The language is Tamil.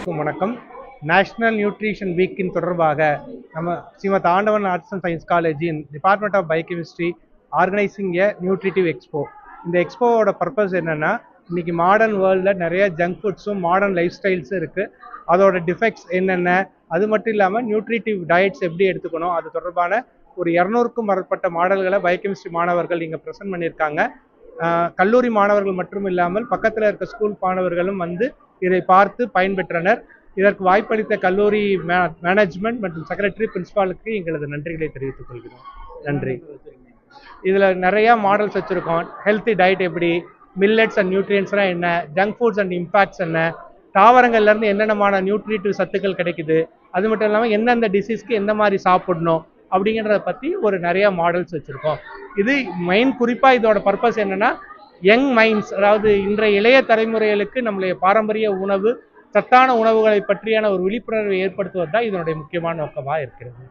வணக்கம். நேஷனல் நியூட்ரிஷன் வீக்கின் தொடர்பாக நம்ம Srimad Andavan arts and science காலேஜின் department of biochemistry organising a nutritive expo. இந்த எக்ஸ்போவோட பர்பஸ் என்னன்னா, இன்னைக்கு மாடர்ன் வேர்ல்டில் நிறைய ஜங்க் ஃபுட்ஸும் மாடர்ன் லைஃப் ஸ்டைல்ஸும் இருக்குது. அதோட டிஃபெக்ட்ஸ் என்னென்ன, அது மட்டும் இல்லாமல் நியூட்ரிட்டிவ் டயட்ஸ் எப்படி எடுத்துக்கணும், அது தொடர்பான ஒரு 200க்கும் மேற்பட்ட மாடல்களை பயோகெமிஸ்ட்ரி மாணவர்கள் இங்கே ப்ரெசென்ட் பண்ணியிருக்காங்க. கல்லூரி மாணவர்கள் மட்டும் இல்லாமல் பக்கத்தில் இருக்க ஸ்கூல் மாணவர்களும் வந்து இதை பார்த்து பயன்பெற்றனர். இதற்கு வாய்ப்பளித்த கல்லூரி மேனேஜ்மெண்ட் மற்றும் செக்ரட்டரி பிரின்சிபாலுக்கு எங்களது நன்றிகளை தெரிவித்துக் கொள்கிறோம். நன்றி. இதில் நிறையா மாடல்ஸ் வச்சுருக்கோம். ஹெல்த்தி டயட் எப்படி, மில்லட்ஸ் அண்ட் நியூட்ரியன்ஸ்லாம் என்ன, ஜங்க் ஃபுட்ஸ் அண்ட் இம்பாக்ட்ஸ் என்ன, தாவரங்கள்லேருந்து என்னென்னமான நியூட்ரிட்டிவ் சத்துக்கள் கிடைக்குது, அது மட்டும் இல்லாமல் எந்தெந்த டிசீஸ்க்கு எந்த மாதிரி சாப்பிடணும் அப்படிங்கிறத பற்றி ஒரு நிறையா மாடல்ஸ் வச்சுருக்கோம். இது மெயின் குறிப்பாக இதோட பர்பஸ் என்னென்னா, யங் மைண்ட்ஸ், அதாவது இன்றைய இளைய தலைமுறைகளுக்கு நம்மளுடைய பாரம்பரிய உணவு, சத்தான உணவுகளை பற்றியான ஒரு விழிப்புணர்வை ஏற்படுத்துவது தான் இதனுடைய முக்கியமான நோக்கமாக இருக்கிறது.